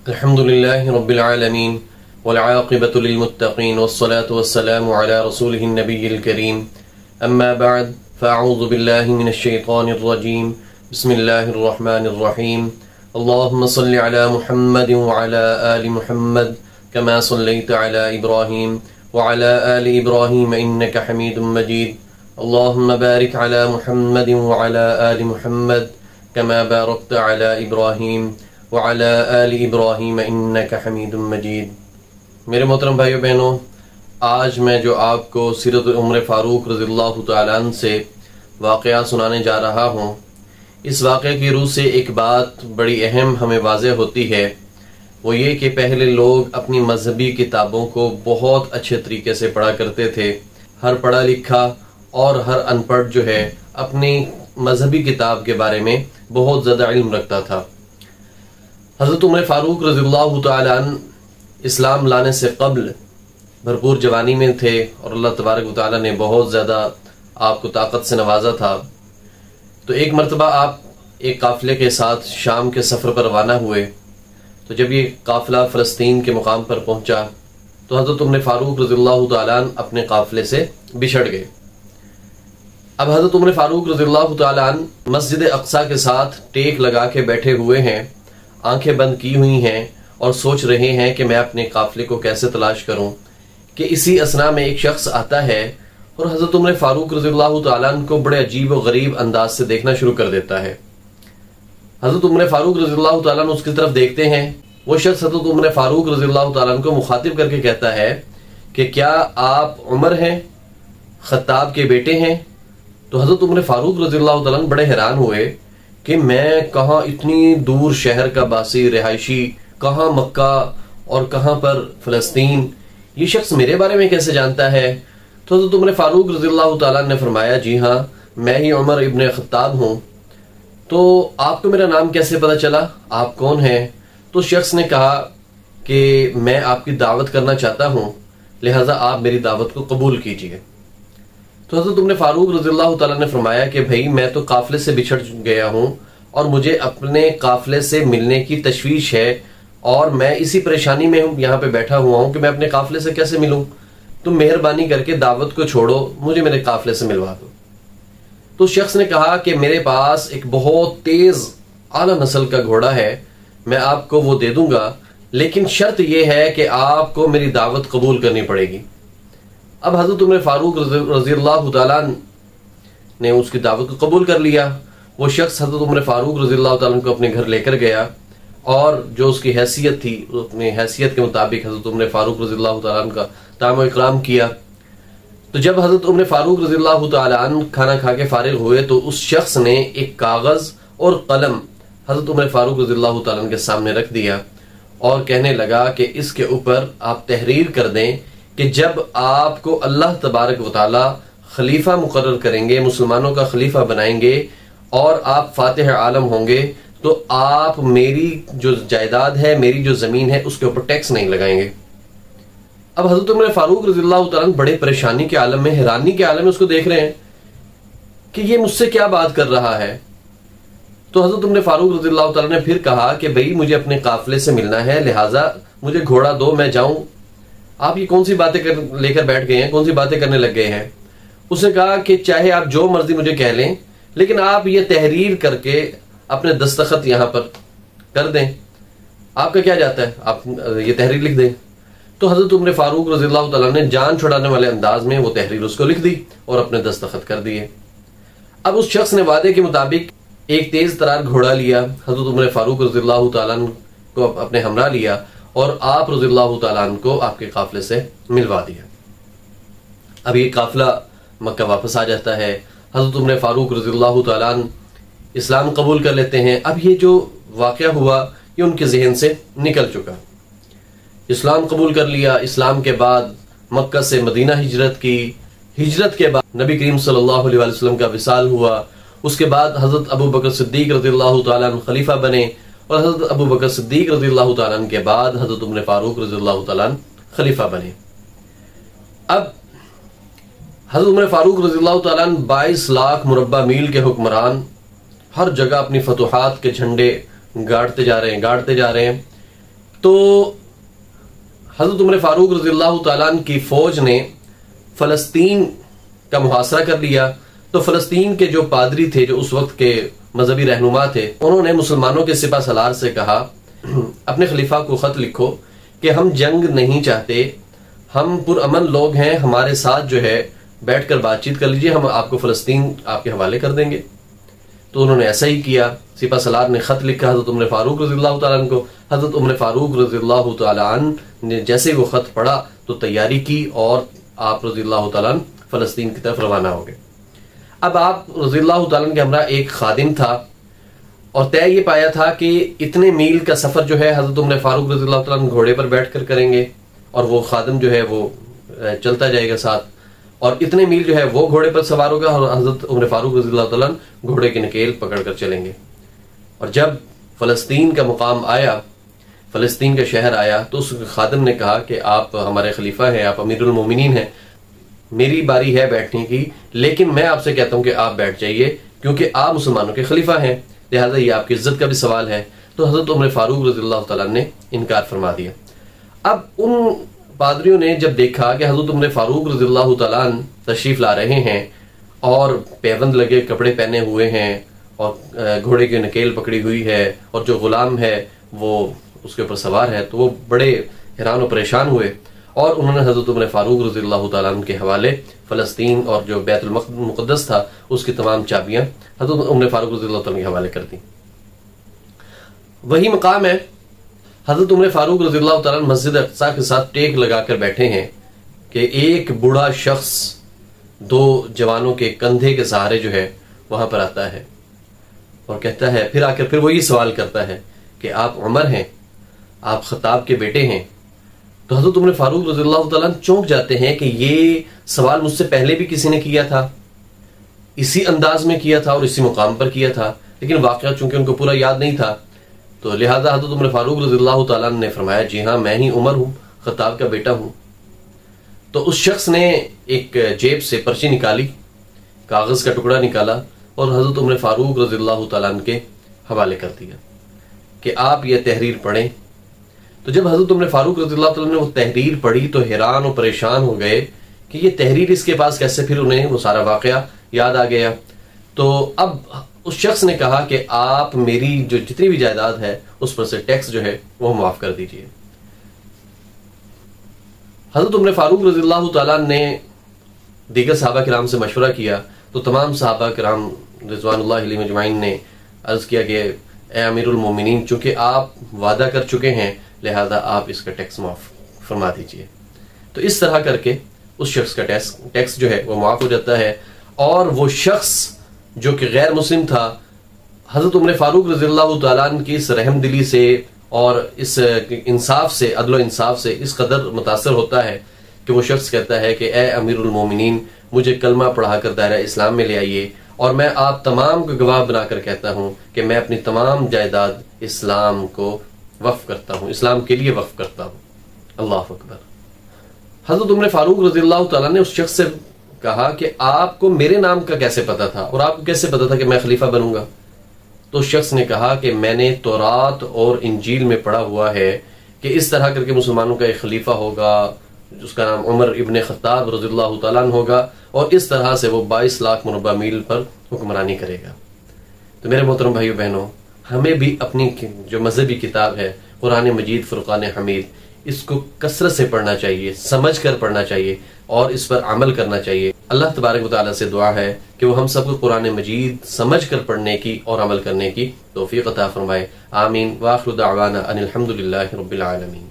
الحمدللہ رب العالمین والعاقبۃ للمتقین والصلاة والسلام علی رسولہ النبی الکریم اما بعد فاعوذ باللہ من الشیطان الرجیم بسم اللہ الرحمن الرحیم اللہم صل علی محمد وعلی آل محمد كما صلیت علی ابراہیم وعلی آل ابراہیم انک حمید مجید اللہم بارک علی محمد وعلی آل محمد كما بارکت علی ابراہیم وعلی آل ابراہیم انک حمید مجید۔ میرے محترم بھائیو بہنوں، آج میں جو آپ کو سیرت عمر فاروق رضی اللہ تعالیٰ عنہ سے واقعہ سنانے جا رہا ہوں، اس واقعے کی روح سے ایک بات بڑی اہم ہمیں واضح ہوتی ہے، وہ یہ کہ پہلے لوگ اپنی مذہبی کتابوں کو بہت اچھے طریقے سے پڑھا کرتے تھے۔ ہر پڑھا لکھا اور ہر ان پڑھ جو ہے اپنی مذہبی کتاب کے بارے میں بہت زیادہ علم رکھتا تھا۔ حضرت عمر فاروق رضی اللہ تعالیٰ عنہ اسلام لانے سے قبل بھرپور جوانی میں تھے اور اللہ تبارک و تعالیٰ نے بہت زیادہ آپ کو طاقت سے نوازا تھا۔ تو ایک مرتبہ آپ ایک قافلے کے ساتھ شام کے سفر پر روانہ ہوئے، تو جب یہ قافلہ فلسطین کے مقام پر پہنچا تو حضرت عمر فاروق رضی اللہ تعالیٰ عنہ اپنے قافلے سے بچھڑ گئے۔ اب حضرت عمر فاروق رضی اللہ تعالیٰ عنہ مسجد اقصیٰ کے ساتھ ٹیک لگا کے بیٹھے ہوئے ہیں، آنکھیں بند کی ہوئی ہیں اور سوچ رہے ہیں کہ میں اپنے قافلے کو کیسے تلاش کروں، کہ اسی اثناء میں ایک شخص آتا ہے اور حضرت عمر فاروق رضی اللہ تعالیٰ عنہ کو بڑے عجیب و غریب انداز سے دیکھنا شروع کر دیتا ہے۔ حضرت عمر فاروق رضی اللہ تعالیٰ عنہ اس کی طرف دیکھتے ہیں، وہ شخص حضرت عمر فاروق رضی اللہ تعالیٰ عنہ کو مخاطب کر کے کہتا ہے کہ کیا آپ عمر ہیں، خطاب کے بیٹے ہیں؟ تو حضرت عمر فاروق رضی اللہ تعالیٰ عنہ بڑے حیران ہوئے کہ میں کہاں اتنی دور شہر کا باسی رہائشی، کہاں مکہ اور کہاں پر فلسطین، یہ شخص میرے بارے میں کیسے جانتا ہے؟ تو حضرت عمر فاروق رضی اللہ تعالیٰ نے فرمایا، جی ہاں میں ہی عمر ابن خطاب ہوں۔ تو آپ کو میرا نام کیسے پتہ چلا؟ آپ کون ہیں؟ تو شخص نے کہا کہ میں آپ کی دعوت کرنا چاہتا ہوں، لہٰذا آپ میری دعوت کو قبول کیجئے۔ تو حضرت عمر فاروق رضی اللہ تعالیٰ نے فرمایا کہ بھائی میں تو قافلے سے بچھڑ گیا ہوں اور مجھے اپنے قافلے سے ملنے کی تشویش ہے، اور میں اسی پریشانی میں ہوں، یہاں پہ بیٹھا ہوا ہوں کہ میں اپنے قافلے سے کیسے ملوں، تم مہربانی کر کے دعوت کو چھوڑو، مجھے میرے قافلے سے ملوا دو۔ تو شخص نے کہا کہ میرے پاس ایک بہت تیز اعلیٰ نسل کا گھوڑا ہے، میں آپ کو وہ دے دوں گا، لیکن شرط یہ ہے کہ آپ کو میری دعوت قبول کرنی پڑے گی۔ اب حضرت عمر فاروق رضی اللہ تعالیٰ نے اس کی دعوت کو قبول کر لیا۔ وہ شخص حضرت عمر فاروق رضی اللہ تعالیٰ کو اپنے گھر لے کر گیا، اور جو اس کی حیثیت تھی اپنی حیثیت کے مطابق حضرت عمر فاروق رضی اللہ تعالیٰ کا طعام و اکرام کیا۔ تو جب حضرت عمر فاروق رضی اللہ تعالیٰ کھانا کھا کے فارغ ہوئے تو اس شخص نے ایک کاغذ اور قلم حضرت عمر فاروق رضی اللہ تعالیٰ کے سامنے رکھ دیا اور کہنے لگا کہ اس کے اوپر آپ تحریر کر دیں کہ جب آپ کو اللہ تبارک و تعالیٰ خلیفہ مقرر کریں گے، مسلمانوں کا خلیفہ بنائیں گے اور آپ فاتح عالم ہوں گے، تو آپ میری جو جائیداد ہے، میری جو زمین ہے، اس کے اوپر ٹیکس نہیں لگائیں گے۔ اب حضرت عمر فاروق رضی اللہ تعالیٰ بڑے پریشانی کے عالم میں، حیرانی کے عالم میں اس کو دیکھ رہے ہیں کہ یہ مجھ سے کیا بات کر رہا ہے۔ تو حضرت عمر فاروق رضی اللہ تعالیٰ نے پھر کہا کہ بھئی مجھے اپنے قافلے سے ملنا ہے، لہٰذا مجھے گھوڑا دو، میں جاؤں۔ آپ یہ کون سی باتیں لے کر بیٹھ گئے ہیں، کون سی باتیں کرنے لگ گئے ہیں؟ اس نے کہا کہ چاہے آپ جو مرضی مجھے کہہ لیں، لیکن آپ یہ تحریر کر کے اپنے دستخط یہاں پر کر دیں، آپ کا کیا جاتا ہے، آپ یہ تحریر لکھ دیں۔ تو حضرت عمر فاروق رضی اللہ تعالیٰ نے جان چھڑانے والے انداز میں وہ تحریر اس کو لکھ دی اور اپنے دستخط کر دیے۔ اب اس شخص نے وعدے کے مطابق ایک تیز ترار گھوڑا لیا، حضرت عمر فاروق رضی اللہ تعالیٰ کو اپنے ہمراہ لیا اور آپ رضی اللہ تعالیٰ عنہ کو آپ کے قافلے سے ملوا دیا۔ اب یہ قافلہ مکہ واپس آ جاتا ہے، حضرت عمر فاروق رضی اللہ تعالیٰ عنہ اسلام قبول کر لیتے ہیں۔ اب یہ جو واقعہ ہوا یہ ان کے ذہن سے نکل چکا، اسلام قبول کر لیا۔ اسلام کے بعد مکہ سے مدینہ ہجرت کی، ہجرت کے بعد نبی کریم صلی اللہ علیہ وسلم کا وصال ہوا، اس کے بعد حضرت ابو بکر صدیق رضی اللہ تعالیٰ عنہ خلیفہ بنے، اور حضرت ابو بکر صدیق رضی اللہ تعالیٰ عنہ کے بعد حضرت عمر فاروق رضی اللہ تعالیٰ عنہ خلیفہ بنے۔ اب حضرت عمر فاروق رضی اللہ تعالیٰ عنہ 22 لاکھ مربع میل کے حکمران، ہر جگہ اپنی فتوحات کے جھنڈے گاڑتے جا رہے ہیں۔ تو حضرت عمر فاروق رضی اللہ تعالیٰ عنہ کی فوج نے فلسطین کا محاصرہ کر لیا. تو فلسطین کے جو پادری تھے، جو اس وقت کے مذہبی رہنما تھے، انہوں نے مسلمانوں کے سپہ سالار سے کہا اپنے خلیفہ کو خط لکھو کہ ہم جنگ نہیں چاہتے، ہم پرامن لوگ ہیں، ہمارے ساتھ جو ہے بیٹھ کر بات چیت کر لیجئے، ہم آپ کو فلسطین آپ کے حوالے کر دیں گے. تو انہوں نے ایسا ہی کیا. سپہ سالار نے خط لکھا حضرت عمر فاروق رضی اللہ تعالیٰ عنہ کو. حضرت عمر فاروق رضی اللہ تعالیٰ عنہ نے جیسے ہی وہ خط پڑھا تو تیاری کی اور آپ رضی اللہ تعالیٰ عنہ فلسطین کی طرف روانہ ہو گئے. اب آپ رضی اللہ تعالیٰ عنہ کے ہمراہ ایک خادم تھا اور طے یہ پایا تھا کہ اتنے میل کا سفر جو ہے حضرت عمر فاروق رضی اللہ تعالیٰ عنہ گھوڑے پر بیٹھ کر کریں گے اور وہ خادم جو ہے وہ چلتا جائے گا ساتھ، اور اتنے میل جو ہے وہ گھوڑے پر سوار ہوگا اور حضرت عمر فاروق رضی اللہ تعالیٰ عنہ گھوڑے کی نکیل پکڑ کر چلیں گے. اور جب فلسطین کا مقام آیا، فلسطین کا شہر آیا، تو اس خادم نے کہا کہ آپ ہمارے خلیفہ ہیں، آپ امیر المومنین ہیں، میری باری ہے بیٹھنے کی، لیکن میں آپ سے کہتا ہوں کہ آپ بیٹھ جائیے کیونکہ آپ مسلمانوں کے خلیفہ ہیں، لہذا یہ آپ کی عزت کا بھی سوال ہے. تو حضرت عمر فاروق رضی اللہ تعالیٰ نے انکار فرما دیا. اب ان پادریوں نے جب دیکھا کہ حضرت عمر فاروق رضی اللہ تعالیٰ تشریف لا رہے ہیں اور پیوند لگے کپڑے پہنے ہوئے ہیں اور گھوڑے کی نکیل پکڑی ہوئی ہے اور جو غلام ہے وہ اس کے اوپر سوار ہے، تو وہ بڑے حیران و پریشان ہوئے اور انہوں نے حضرت عمر فاروق رضی اللہ تعالیٰ عنہ کے حوالے فلسطین اور جو بیت المقدس تھا اس کی تمام چابیاں حضرت عمر فاروق رضی اللہ تعالیٰ کے حوالے کر دیں. وہی مقام ہے، حضرت عمر فاروق رضی اللہ تعالیٰ عنہ مسجد اقصی کے ساتھ ٹیک لگا کر بیٹھے ہیں کہ ایک بوڑھا شخص دو جوانوں کے کندھے کے سہارے جو ہے وہاں پر آتا ہے اور کہتا ہے، پھر آ کر پھر وہی سوال کرتا ہے کہ آپ عمر ہیں، آپ خطاب کے بیٹے ہیں. تو حضرت عمر فاروق رضی اللہ تعالیٰ چونک جاتے ہیں کہ یہ سوال مجھ سے پہلے بھی کسی نے کیا تھا، اسی انداز میں کیا تھا اور اسی مقام پر کیا تھا، لیکن واقعہ چونکہ ان کو پورا یاد نہیں تھا. تو لہذا حضرت عمر فاروق رضی اللہ تعالیٰ نے فرمایا، جی ہاں میں ہی عمر ہوں، خطاب کا بیٹا ہوں. تو اس شخص نے ایک جیب سے پرچی نکالی، کاغذ کا ٹکڑا نکالا اور حضرت عمر فاروق رضی اللہ تعالیٰ کے حوالے کر دیا کہ آپ یہ تحریر پڑھیں. تو جب حضرت عمر فاروق رضی اللہ تعالیٰ نے وہ تحریر پڑھی تو حیران و پریشان ہو گئے کہ یہ تحریر اس کے پاس کیسے، پھر انہیں وہ سارا واقعہ یاد آ گیا. تو اب اس شخص نے کہا کہ آپ میری جو جتنی بھی جائیداد ہے اس پر سے ٹیکس جو ہے وہ معاف کر دیجئے. حضرت عمر فاروق رضی اللہ تعالیٰ نے دیگر صحابہ کرام سے مشورہ کیا تو تمام صحابہ کرام رضوان اللہ علیہم اجمعین نے عرض کیا کہ اے امیر المومنین، چونکہ آپ وعدہ کر چکے ہیں لہذا آپ اس کا ٹیکس معاف فرما دیجئے. تو اس طرح کر کے اس شخص کا ٹیکس جو ہے وہ معاف ہو جاتا ہے. اور وہ شخص جو کہ غیر مسلم تھا، حضرت عمر فاروق رضی اللہ تعالیٰ عنہ کی اس رحم دلی سے اور اس انصاف سے، عدل و انصاف سے اس قدر متاثر ہوتا ہے کہ وہ شخص کہتا ہے کہ اے امیر المومنین، مجھے کلمہ پڑھا کر دائرہ اسلام میں لے آئیے اور میں آپ تمام کو گواہ بنا کر کہتا ہوں کہ میں اپنی تمام جائیداد اسلام کو وقف کرتا ہوں، اسلام کے لیے وقف کرتا ہوں. اللہ اکبر. حضرت عمر فاروق رضی اللہ تعالیٰ نے اس شخص سے کہا کہ آپ کو میرے نام کا کیسے پتا تھا اور آپ کو کیسے پتا تھا کہ میں خلیفہ بنوں گا؟ تو اس شخص نے کہا کہ میں نے تورات اور انجیل میں پڑھا ہوا ہے کہ اس طرح کر کے مسلمانوں کا ایک خلیفہ ہوگا جس کا نام عمر ابن خطاب رضی اللہ تعالیٰ عنہ ہوگا اور اس طرح سے وہ 22 لاکھ مربع میل پر حکمرانی کرے گا. تو میرے محترم بھائیو بہنوں، ہمیں بھی اپنی جو مذہبی کتاب ہے قرآن مجید فرقان حمید، اس کو کثرت سے پڑھنا چاہیے، سمجھ کر پڑھنا چاہیے اور اس پر عمل کرنا چاہیے. اللہ تبارک و تعالیٰ سے دعا ہے کہ وہ ہم سب کو قرآن مجید سمجھ کر پڑھنے کی اور عمل کرنے کی توفیق عطا فرمائے. آمین. وآخر دعوانا ان الحمد للہ رب العالمین.